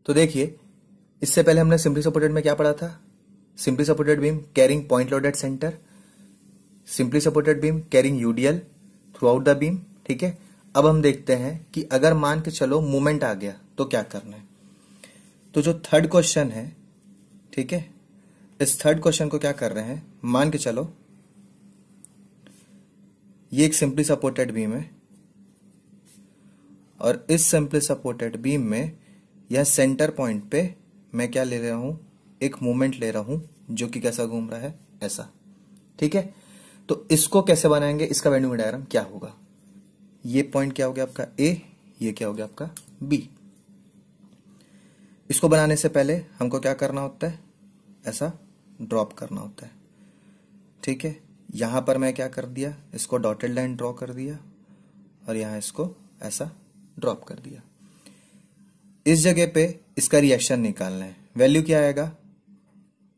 तो देखिए, इससे पहले हमने सिंपली सपोर्टेड में क्या पढ़ा था? Simply supported beam carrying point loaded centre, simply supported beam carrying UDL through out the beam. ठीक है, अब हम देखते हैं कि अगर मान के चलो मूवमेंट आ गया तो क्या करना है। तो जो थर्ड क्वेश्चन है, ठीक है, इस थर्ड क्वेश्चन को क्या कर रहे हैं, मान के चलो ये एक सिंपली सपोर्टेड बीम है और इस सिंपली सपोर्टेड बीम में यह सेंटर पॉइंट पे मैं क्या ले रहा हूं, एक मूवमेंट ले रहा हूं जो कि कैसा घूम रहा है, ऐसा। ठीक है, तो इसको कैसे बनाएंगे, इसका वेन्यू डायग्राम क्या होगा। ये पॉइंट क्या हो गया आपका ए, ये क्या हो गया आपका बी। इसको बनाने से पहले हमको क्या करना होता है, ऐसा ड्रॉप करना होता है। ठीक है, यहां पर मैं क्या कर दिया, इसको डॉटेड लाइन ड्रॉ कर दिया और यहां इसको ऐसा ड्रॉप कर दिया। इस जगह पे इसका रिएक्शन निकालना है। वैल्यू क्या आएगा,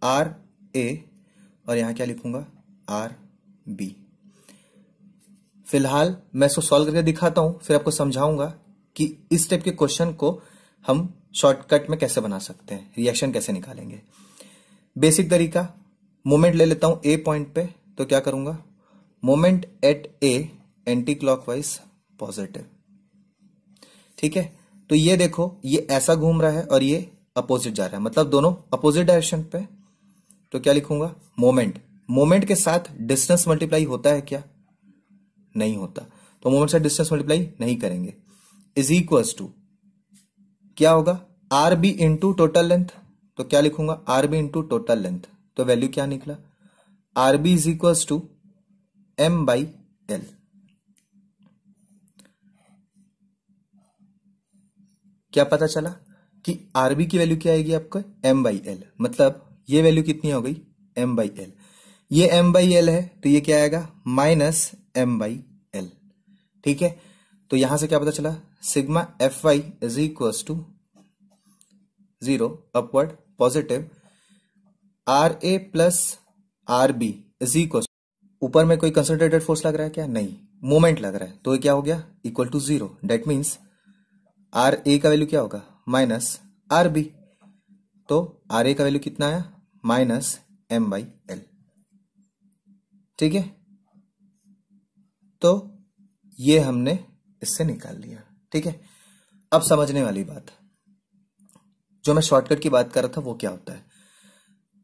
आर ए, और यहां क्या लिखूंगा, आर बी। फिलहाल मैं इसको सॉल्व करके दिखाता हूं, फिर आपको समझाऊंगा कि इस टाइप के क्वेश्चन को हम शॉर्टकट में कैसे बना सकते हैं, रिएक्शन कैसे निकालेंगे। बेसिक तरीका, मोमेंट ले लेता हूं ए पॉइंट पे, तो क्या करूंगा, moment at A anti clockwise positive. ठीक है, तो ये देखो, ये ऐसा घूम रहा है और ये अपोजिट जा रहा है, मतलब दोनों अपोजिट डायरेक्शन पे। तो क्या लिखूंगा, मोमेंट, मोमेंट के साथ डिस्टेंस मल्टीप्लाई होता है क्या, नहीं होता, तो मोमेंट से डिस्टेंस मल्टीप्लाई नहीं करेंगे। इज इक्वल्स टू क्या होगा, R B into total length. तो क्या लिखूंगा, R B into total length. तो वैल्यू क्या निकला, R B is equals to M by L. क्या पता चला कि आरबी की वैल्यू क्या आएगी आपको, एम बाई एल, मतलब ये वैल्यू कितनी हो गई, एम बाई एल। ये एम बाई एल है तो ये क्या आएगा, माइनस एम बाई एल। ठीक है, तो यहां से क्या पता चला, sigma F Y is equals to 0 upward positive, R A plus R B is equal, ऊपर में कोई कंसंट्रेटेड फोर्स लग रहा है क्या, नहीं, मोमेंट लग रहा है, तो ये क्या हो गया, equal to 0। That means R A का वैल्यू क्या होगा, माइनस आर बी। तो आर ए का वैल्यू कितना आया, माइनस एम बाई एल। ठीक है, तो ये हमने इससे निकाल लिया। ठीक है, अब समझने वाली बात, जो मैं शॉर्टकट की बात कर रहा था वो क्या होता है।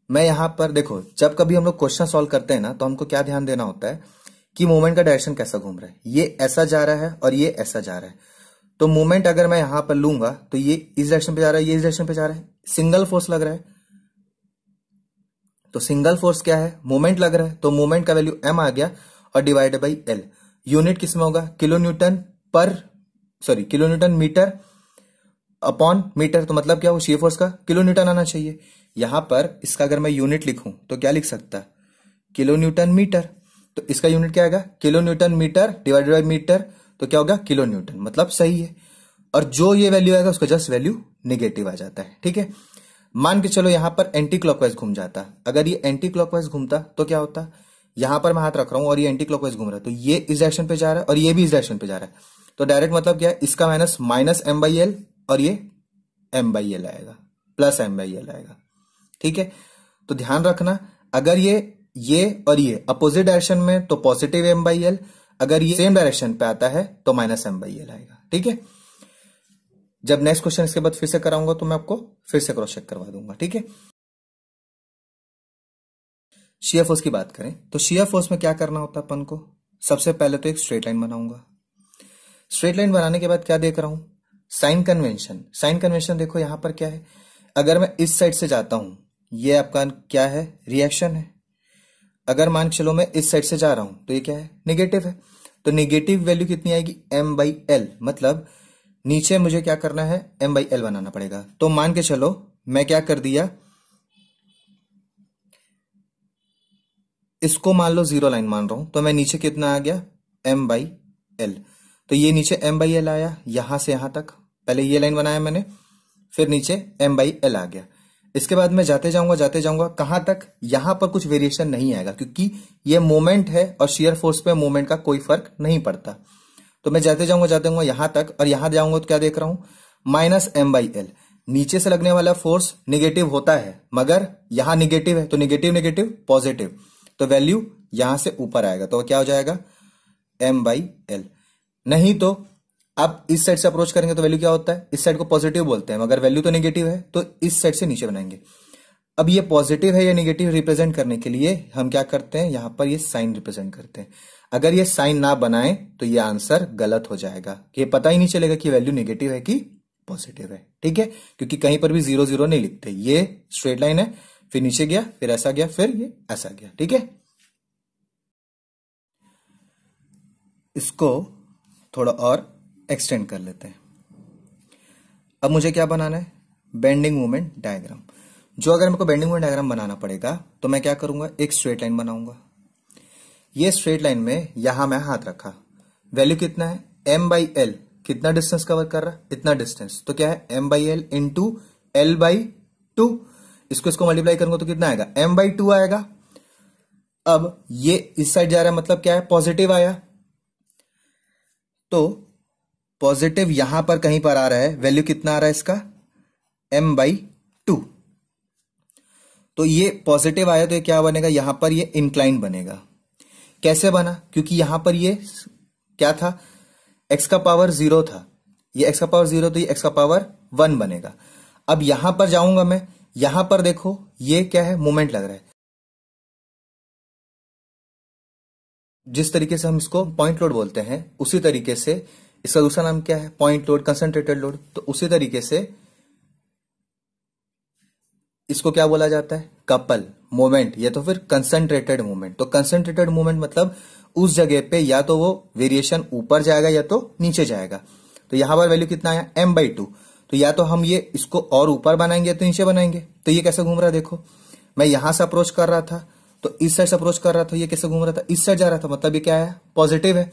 मैं यहां पर देखो, जब कभी हम लोग क्वेश्चन सॉल्व करते हैं ना, तो हमको क्या ध्यान देना होता है कि मूवमेंट का डायरेक्शन कैसा घूम रहा है। ये ऐसा जा रहा है और ये ऐसा जा रहा है, तो मूवमेंट अगर मैं यहां पर लूंगा तो ये इस डायरेक्शन पे जा रहा है, ये इस डायरेक्शन पे जा रहा है, सिंगल फोर्स लग रहा है। तो सिंगल फोर्स क्या है, मूवमेंट लग रहा है, तो मूवमेंट का वैल्यू m आ गया और डिवाइडेड बाई एल। यूनिट किसमें होगा, किलो न्यूटन पर, sorry kilo newton metre upon metre, तो मतलब क्या हो, शियर फोर्स का किलो न्यूटन आना चाहिए। यहां पर इसका अगर मैं यूनिट लिखूं तो क्या लिख सकता, किलो न्यूटन मीटर, तो इसका यूनिट क्या आएगा, kilo newton metre divided by metre, तो क्या होगा, किलो न्यूटन, मतलब सही है। और जो ये वैल्यू आएगा उसका जस्ट वैल्यू नेगेटिव आ जाता है। ठीक है, मान के चलो यहां पर एंटी क्लॉकवाइज घूम जाता, अगर ये एंटी क्लॉकवाइज घूमता तो क्या होता, यहां पर मैं हाथ रख रहा हूं और ये एंटी क्लॉकवाइज घूम रहा है, तो ये इस डायरेक्शन पे जा रहा है और ये भी इस डायरेक्शन पे जा रहा है, तो डायरेक्ट मतलब क्या है, इसका minus minus M by L और ये एम बाई एल आएगा, प्लस एम बाई एल आएगा। ठीक है, तो ध्यान रखना, अगर ये और ये अपोजिट डायरेक्शन में तो पॉजिटिव एम बाई एल, अगर ये सेम डायरेक्शन पे आता है तो माइनस एम बाई एल आएगा। ठीक है, जब नेक्स्ट क्वेश्चन इसके बाद फिर से कराऊंगा तो मैं आपको फिर से क्रॉस चेक करवा दूंगा। ठीक है, शियर फोर्स की बात करें तो शियर फोर्स में क्या करना होता है अपन को, सबसे पहले तो एक स्ट्रेट लाइन बनाऊंगा। स्ट्रेट लाइन बनाने के बाद क्या देख रहा हूं, साइन कन्वेंशन। साइन कन्वेंशन देखो यहां पर क्या है, अगर मैं इस साइड से जाता हूं, ये आपका क्या है, रिएक्शन है। अगर मान चलो मैं इस साइड से जा रहा हूं तो ये क्या है, नेगेटिव है, तो नेगेटिव वैल्यू कितनी आएगी, एम बाई एल, मतलब नीचे मुझे क्या करना है, एम बाई एल बनाना पड़ेगा। तो मान के चलो मैं क्या कर दिया, इसको मान लो 0 लाइन मान रहा हूं, तो मैं नीचे कितना आ गया, एम बाई एल, तो ये नीचे एम बाई एल आया, यहां से यहां तक पहले ये लाइन बनाया मैंने, फिर नीचे एम बाई एल आ गया। इसके बाद मैं जाते जाऊंगा कहां तक, यहां पर कुछ वेरिएशन नहीं आएगा क्योंकि ये मोमेंट है और शियर फोर्स पे मोमेंट का कोई फर्क नहीं पड़ता। तो मैं जाते जाऊंगा यहां तक, और यहां जाऊंगा तो क्या देख रहा हूं, माइनस एम बाई एल। नीचे से लगने वाला फोर्स निगेटिव होता है, मगर यहां निगेटिव है तो निगेटिव निगेटिव पॉजिटिव, तो वैल्यू यहां से ऊपर आएगा, तो क्या हो जाएगा m/l। नहीं तो आप इस साइड से अप्रोच करेंगे तो वैल्यू क्या होता है, इस साइड को पॉजिटिव बोलते हैं, मगर वैल्यू तो निगेटिव है, तो इस साइड से नीचे बनाएंगे। अब ये पॉजिटिव है या निगेटिव रिप्रेजेंट करने के लिए हम क्या करते हैं, यहां पर ये साइन रिप्रेजेंट करते हैं। अगर ये साइन ना बनाए तो ये आंसर गलत हो जाएगा, ये पता ही नहीं चलेगा कि वैल्यू निगेटिव है कि पॉजिटिव है, ठीक है, क्योंकि कहीं पर भी 0 0 नहीं लिखते, ये स्ट्रेट लाइन है, फिर नीचे गया, फिर ऐसा गया, फिर ये ऐसा गया, ठीक है। इसको थोड़ा और एक्सटेंड कर लेते हैं। अब मुझे क्या बनाना है, बेंडिंग मोमेंट डायग्राम। जो अगर मेरे को बेंडिंग मोमेंट डायग्राम बनाना पड़ेगा तो मैं क्या करूंगा, एक स्ट्रेट लाइन बनाऊंगा। ये स्ट्रेट लाइन में यहां मैं हाथ रखा, वैल्यू कितना है m/l, कितना डिस्टेंस कवर कर रहा है, इतना डिस्टेंस, तो क्या है m/l इंटू l/2। इसको मल्टीप्लाई करूंगा तो कितना आएगा m/2 आएगा। अब ये इस साइड जा रहा है, मतलब क्या है पॉजिटिव आया, तो पॉजिटिव यहां पर कहीं पर आ रहा है, वैल्यू कितना आ रहा है इसका m/2। तो ये पॉजिटिव आया तो ये क्या बनेगा, यहां पर ये इंक्लाइन बनेगा। कैसे बना, क्योंकि यहां पर ये क्या था, x का पावर 0 था, ये x का पावर 0 तो ये x का पावर 1 बनेगा। अब यहां पर जाऊंगा मैं, यहां पर देखो ये क्या है, मोमेंट लग रहा है। जिस तरीके से हम इसको पॉइंट लोड बोलते हैं उसी तरीके से इसका दूसरा नाम क्या है, पॉइंट लोड, कंसंट्रेटेड लोड। तो उसी तरीके से इसको क्या बोला जाता है, कपल मोमेंट, या तो फिर कंसंट्रेटेड मोमेंट। तो कंसंट्रेटेड मोमेंट मतलब उस जगह पे या तो वो वेरिएशन ऊपर जाएगा या तो नीचे जाएगा। तो यहां पर वैल्यू कितना आया m/2, तो या तो हम ये इसको और ऊपर बनाएंगे या तो नीचे बनाएंगे। तो ये कैसे घूम रहा है, देखो मैं यहां से अप्रोच कर रहा था तो इस साइड से अप्रोच कर रहा था, ये कैसे घूम रहा था, इस साइड जा रहा था, मतलब ये क्या है पॉजिटिव है,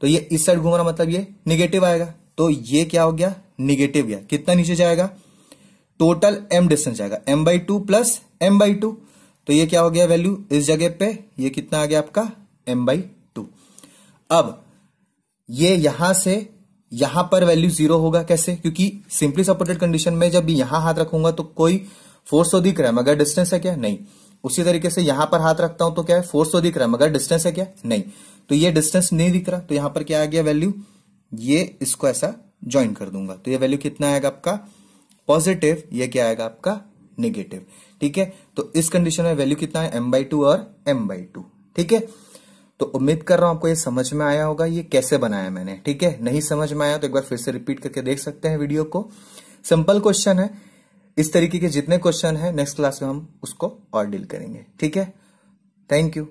तो ये इस साइड घूम रहा मतलब ये निगेटिव आएगा। तो ये क्या हो गया, निगेटिव गया, कितना नीचे जाएगा, टोटल m डिस्टेंस जाएगा m/2 प्लस m/2, तो ये क्या हो गया वैल्यू इस जगह पे, ये कितना आ गया आपका m/2। अब ये यहां से यहां पर वैल्यू 0 होगा, कैसे, क्योंकि सिंपली सपोर्टेड कंडीशन में जब यहां हाथ रखूंगा तो कोई फोर्स तो दिख रहा है मगर डिस्टेंस है क्या, नहीं। उसी तरीके से यहां पर हाथ रखता हूं तो क्या है, फोर्स तो दिख रहा है मगर डिस्टेंस है क्या, नहीं। तो ये डिस्टेंस नहीं दिख रहा, तो यहां पर क्या आ गया वैल्यू, ये इसको ऐसा ज्वाइन कर दूंगा, तो ये वैल्यू कितना आएगा आपका पॉजिटिव, ये क्या आएगा आपका निगेटिव, ठीक है। तो इस कंडीशन में वैल्यू कितना है m/2 और m/2, ठीक है। तो उम्मीद कर रहा हूं आपको ये समझ में आया होगा, ये कैसे बनाया मैंने, ठीक है। नहीं समझ में आया तो एक बार फिर से रिपीट करके देख सकते हैं वीडियो को। सिंपल क्वेश्चन है, इस तरीके के जितने क्वेश्चन है नेक्स्ट क्लास में हम उसको और डील करेंगे, ठीक है। Thank you.